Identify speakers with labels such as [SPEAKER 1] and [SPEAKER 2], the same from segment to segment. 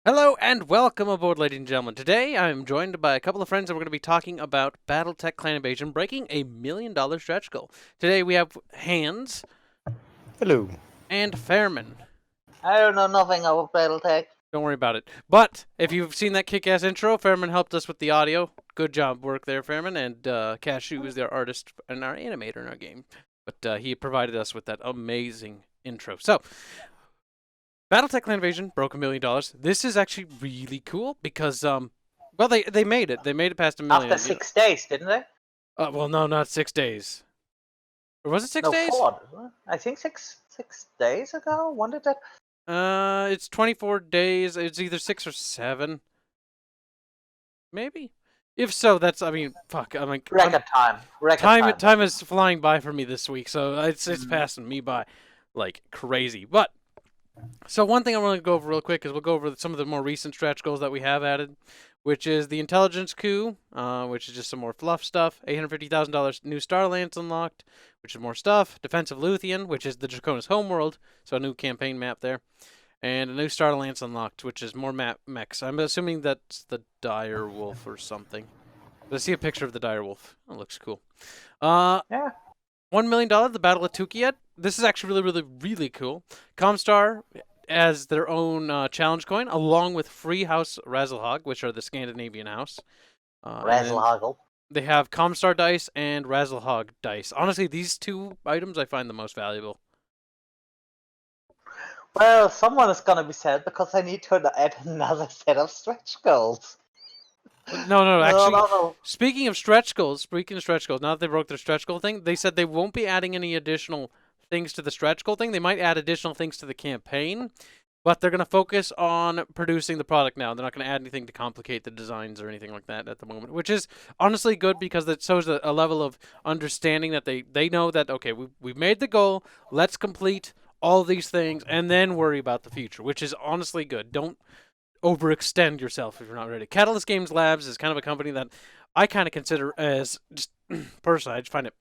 [SPEAKER 1] Hello and welcome aboard, ladies and gentlemen. Today I'm joined by a couple of friends and we're going to be talking about Battletech Clan Invasion breaking a $1 million stretch goal. Today we have Hands
[SPEAKER 2] Hello.
[SPEAKER 1] and Faremann.
[SPEAKER 3] I don't know nothing about Battletech.
[SPEAKER 1] Don't worry about it. But if you've seen that kick-ass intro, Faremann helped us with the audio. Good job work there, Faremann. And Cashew is our artist and our animator in our game. But he provided us with that amazing intro. So, Battletech Clan Invasion broke $1 million. This is actually really cool because well, they made it. They made it past $1 million.
[SPEAKER 3] After 6 days, didn't they?
[SPEAKER 1] Well, no, not 6 days. Or was it 6
[SPEAKER 3] No,
[SPEAKER 1] days?
[SPEAKER 3] 4. I think six days ago. When did that?
[SPEAKER 1] It's 24 days. It's either 6 or 7. Maybe. If so, that's, I mean, fuck. I mean,
[SPEAKER 3] Record time. Record time.
[SPEAKER 1] Time is flying by for me this week, so it's passing me by like crazy. But so one thing I want to go over real quick is we'll go over some of the more recent stretch goals that we have added, which is the Intelligence Coup, which is just some more fluff stuff. $850,000 new Star Lance unlocked, which is more stuff. Defensive Luthien, which is the Draconis homeworld, so a new campaign map there. And a new Star Lance unlocked, which is more mechs. I'm assuming that's the Dire Wolf or something. But I see a picture of the Dire Wolf. It looks cool.
[SPEAKER 3] Yeah.
[SPEAKER 1] $1 million, the Battle of Tukiet. This is actually really cool. Comstar as their own challenge coin, along with Free House Razzlehog, which are the Scandinavian house.
[SPEAKER 3] Razzlehoggle.
[SPEAKER 1] They have Comstar dice and Razzlehog dice. Honestly, these two items I find the most valuable.
[SPEAKER 3] Well, someone is gonna be sad because I need to add another set of stretch goals.
[SPEAKER 1] No, actually,
[SPEAKER 3] No.
[SPEAKER 1] speaking of stretch goals, now that they broke their stretch goal thing, they said they won't be adding any additional things to the stretch goal thing. They might add additional things to the campaign, but they're going to focus on producing the product now. They're not going to add anything to complicate the designs or anything like that at the moment, which is honestly good because it shows a level of understanding that they know that, okay, we've made the goal, let's complete all these things, and then worry about the future, which is honestly good. Don't overextend yourself if you're not ready. Catalyst Games Labs is kind of a company that I kind of consider as, just personally, I just find it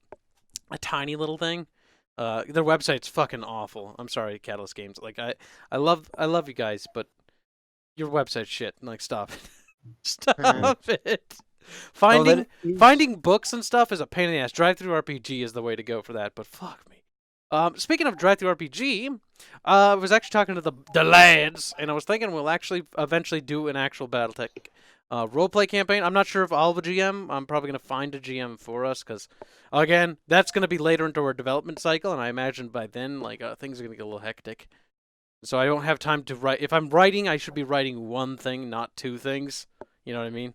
[SPEAKER 1] a tiny little thing. Their website's fucking awful. I'm sorry, Catalyst Games. Like I love you guys, but your website's shit. Like, stop it. Stop it. Finding books and stuff is a pain in the ass. Drive-Thru RPG is the way to go for that, but fuck me. Speaking of Drive-Thru RPG, I was actually talking to the lads, and I was thinking we'll actually eventually do an actual Battletech roleplay campaign. I'm not sure if I'll have a GM. I'm probably going to find a GM for us, because, again, that's going to be later into our development cycle, and I imagine by then, like, things are going to get a little hectic. So I don't have time to write. If I'm writing, I should be writing one thing, not two things. You know what I mean?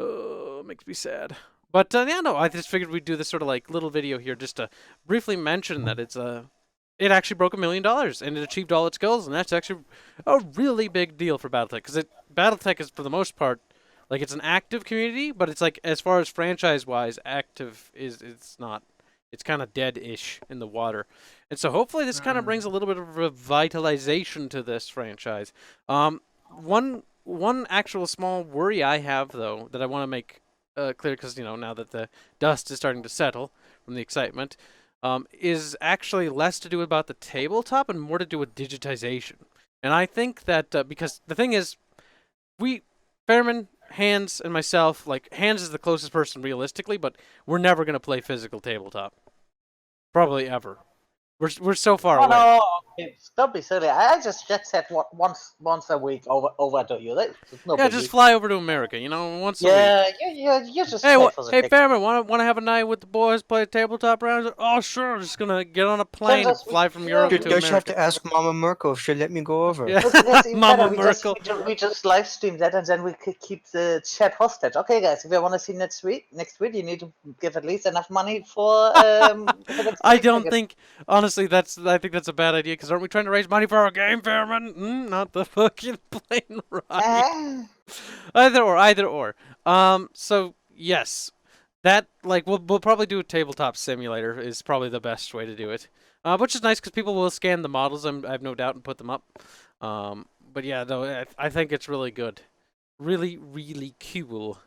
[SPEAKER 1] Oh, it makes me sad. But yeah, no, I just figured we'd do this sort of like little video here just to briefly mention that it actually broke $1 million and it achieved all its goals, and that's actually a really big deal for Battletech, because Battletech is, for the most part, like, it's an active community, but it's like, as far as franchise-wise, active it's not. It's kind of dead-ish in the water. And so hopefully this kind of brings a little bit of revitalization to this franchise. One actual small worry I have, though, that I want to make clear, because, you know, now that the dust is starting to settle from the excitement, is actually less to do about the tabletop and more to do with digitization. And I think that, because the thing is, Faremann, Hands, and myself, like, Hands is the closest person realistically, but we're never going to play physical tabletop. Probably ever. We're so far away.
[SPEAKER 3] No, okay, don't be silly. I just jet set once a week over to you.
[SPEAKER 1] Yeah, just fly over to America, you know, once a week.
[SPEAKER 3] Yeah, you just.
[SPEAKER 1] Hey, Fairman, want to have a night with the boys, play tabletop rounds? Oh, sure. I'm just gonna get on a plane and fly from Europe to America.
[SPEAKER 2] Don't you have to ask Mama Merkel if she'll let me go over?
[SPEAKER 1] Yeah.
[SPEAKER 3] Mama Merkel. We just live stream that, and then we could keep the chat hostage. Okay, guys, if you want to see next week, you need to give at least enough money for.
[SPEAKER 1] I don't think, honestly, I think that's a bad idea, because aren't we trying to raise money for our game, Fairman? Not the fucking plane ride. Either or. So yes, that, like, we'll probably do a tabletop simulator is probably the best way to do it. Which is nice because people will scan the models, I have no doubt, and put them up. But yeah, no, I think it's really good, really cool.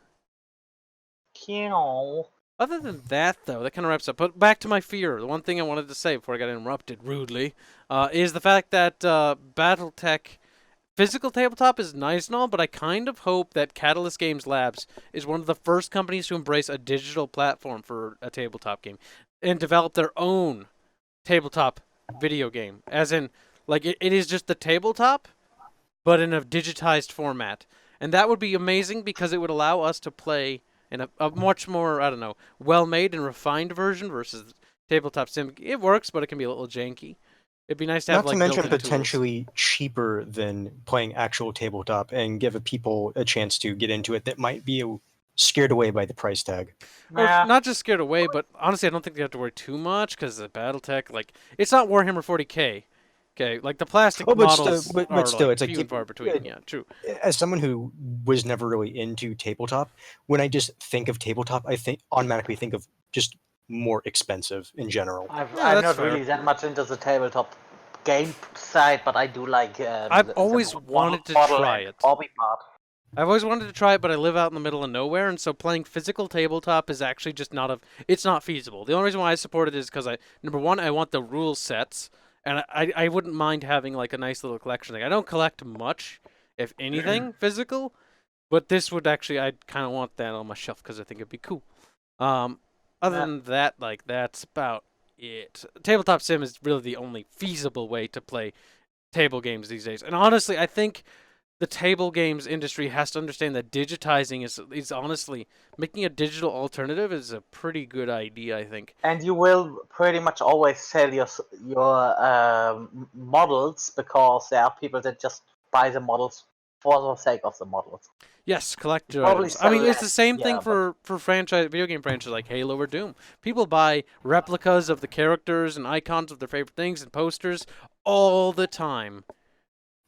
[SPEAKER 3] Cool.
[SPEAKER 1] Other than that, though, that kind of wraps up. But back to my fear. The one thing I wanted to say before I got interrupted rudely is the fact that Battletech physical tabletop is nice and all, but I kind of hope that Catalyst Games Labs is one of the first companies to embrace a digital platform for a tabletop game and develop their own tabletop video game. As in, like, it is just the tabletop, but in a digitized format. And that would be amazing because it would allow us to play in a much more, I don't know, well-made and refined version versus tabletop sim. It works, but it can be a little janky. It'd be nice to have
[SPEAKER 2] Not to
[SPEAKER 1] like
[SPEAKER 2] mention
[SPEAKER 1] built-in
[SPEAKER 2] potentially cheaper than playing actual tabletop and give people a chance to get into it that might be scared away by the price tag.
[SPEAKER 1] Or
[SPEAKER 3] Nah.
[SPEAKER 1] not just scared away, but honestly, I don't think they have to worry too much because the BattleTech, like, it's not Warhammer 40K. Okay, like the plastic
[SPEAKER 2] Oh, but
[SPEAKER 1] models
[SPEAKER 2] still, but
[SPEAKER 1] are
[SPEAKER 2] still,
[SPEAKER 1] like
[SPEAKER 2] it's like
[SPEAKER 1] few and far between. Yeah, true.
[SPEAKER 2] as someone who was never really into tabletop, when I just think of tabletop, I automatically think of just more expensive in general.
[SPEAKER 1] Yeah,
[SPEAKER 3] I'm
[SPEAKER 1] that's
[SPEAKER 3] not
[SPEAKER 1] fair.
[SPEAKER 3] really that much into the tabletop game side, but I do like.
[SPEAKER 1] I've always wanted to try it.
[SPEAKER 3] Hobby part.
[SPEAKER 1] I've always wanted to try it, but I live out in the middle of nowhere, and so playing physical tabletop is actually just it's not feasible. The only reason why I support it is because number one, I want the rule sets, and I wouldn't mind having like a nice little collection. Like I don't collect much, if anything, physical, but this would actually, I'd kind of want that on my shelf because I think it'd be cool. Other than that, like that's about it. Tabletop sim is really the only feasible way to play table games these days, and honestly, I think the table games industry has to understand that digitizing is honestly making a digital alternative is a pretty good idea, I think.
[SPEAKER 3] And you will pretty much always sell your models because there are people that just buy the models for the sake of the models.
[SPEAKER 1] Yes, collector
[SPEAKER 3] Probably
[SPEAKER 1] items. I mean,
[SPEAKER 3] sell
[SPEAKER 1] it's the
[SPEAKER 3] less,
[SPEAKER 1] same thing
[SPEAKER 3] yeah,
[SPEAKER 1] for video game franchises like Halo or Doom. People buy replicas of the characters and icons of their favorite things and posters all the time.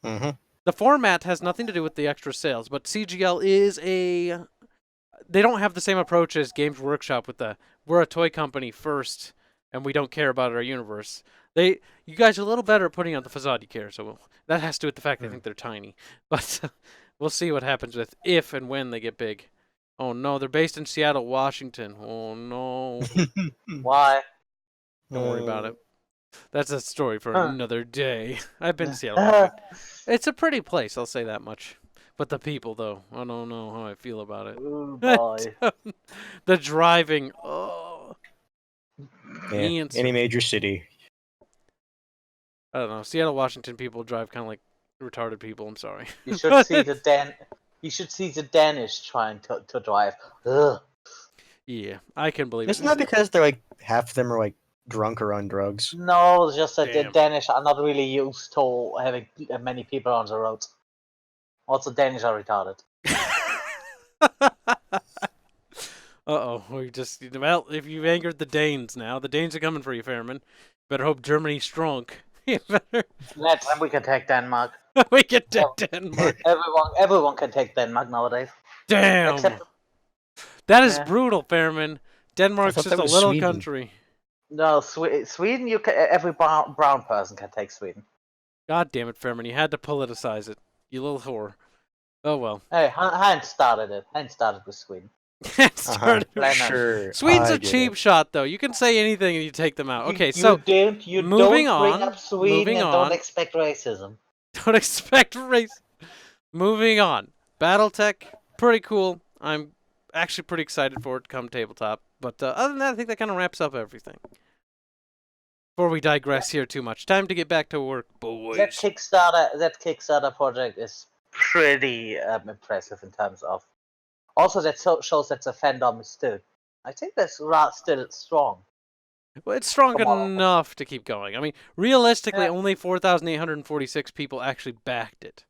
[SPEAKER 2] Mm-hmm.
[SPEAKER 1] The format has nothing to do with the extra sales, but CGL is they don't have the same approach as Games Workshop with we're a toy company first and we don't care about our universe. You guys are a little better at putting on the facade you care, so that has to do with the fact they think they're tiny. But we'll see what happens with if and when they get big. Oh no, they're based in Seattle, Washington. Oh no.
[SPEAKER 3] Why?
[SPEAKER 1] Don't worry about it. That's a story for another day. I've been to Seattle, Washington. It's a pretty place, I'll say that much. But the people, though, I don't know how I feel about it.
[SPEAKER 3] Ooh, boy.
[SPEAKER 1] The driving, oh.
[SPEAKER 2] Yeah, any major city.
[SPEAKER 1] I don't know. Seattle, Washington people drive kind of like retarded people. I'm sorry.
[SPEAKER 3] You should see You should see the Danish trying to drive. Ugh.
[SPEAKER 1] Yeah, I can believe
[SPEAKER 2] Isn't
[SPEAKER 1] it.
[SPEAKER 2] that because they're like half of them are like drunk or on drugs?
[SPEAKER 3] No, it's just that the
[SPEAKER 1] Damn.
[SPEAKER 3] Danish are not really used to having many people on the roads. Also, Danish are retarded.
[SPEAKER 1] Uh-oh. Well, if you've angered the Danes now, the Danes are coming for you, Fairman. Better hope Germany's strong. You better...
[SPEAKER 3] Next time we can take Denmark.
[SPEAKER 1] We can take Denmark.
[SPEAKER 3] Everyone can take Denmark nowadays.
[SPEAKER 1] Damn.
[SPEAKER 3] Except...
[SPEAKER 1] That is brutal, Fairman. Denmark's just a little
[SPEAKER 2] Sweden.
[SPEAKER 1] country.
[SPEAKER 3] No, Sweden. Every brown person can take Sweden.
[SPEAKER 1] God damn it, Fairman! You had to politicize it, you little whore. Oh well.
[SPEAKER 3] Hey, Heinz started it. Heinz started with Sweden.
[SPEAKER 2] Sure.
[SPEAKER 1] Sweden's a cheap shot, though. You can say anything and you take them out. Okay, so
[SPEAKER 3] you
[SPEAKER 1] moving
[SPEAKER 3] don't bring
[SPEAKER 1] on.
[SPEAKER 3] up Sweden
[SPEAKER 1] Moving
[SPEAKER 3] and
[SPEAKER 1] on.
[SPEAKER 3] don't expect racism.
[SPEAKER 1] Don't expect race. Moving on. Battletech, pretty cool. I'm actually pretty excited for it to come tabletop. But other than that, I think that kind of wraps up everything. Before we digress here too much, time to get back to work, boys.
[SPEAKER 3] That Kickstarter project is pretty impressive in terms of. Also, that shows that the fandom is still. I think that's still strong.
[SPEAKER 1] Well, it's strong enough to keep going. I mean, realistically, only 4,846 people actually backed it.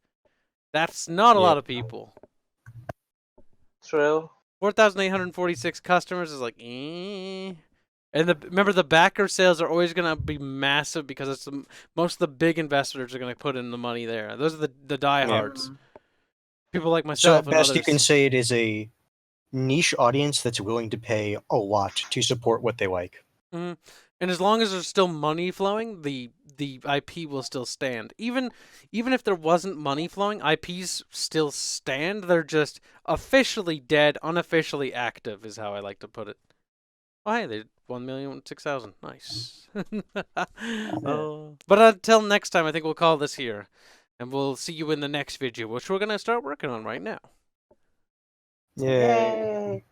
[SPEAKER 1] That's not a lot of people.
[SPEAKER 3] True.
[SPEAKER 1] 4,846 customers is like, eh. And remember, the backer sales are always going to be massive because it's most of the big investors are going to put in the money there. Those are the diehards. Yeah. People like myself.
[SPEAKER 2] So at best, you can say it is a niche audience that's willing to pay a lot to support what they like.
[SPEAKER 1] Mm-hmm. And as long as there's still money flowing, the IP will still stand. Even if there wasn't money flowing, IPs still stand. They're just officially dead, unofficially active, is how I like to put it. Oh, hey, they 1,006,000. Nice. But until next time, I think we'll call this here. And we'll see you in the next video, which we're going to start working on right now.
[SPEAKER 2] Yay.
[SPEAKER 3] Yay.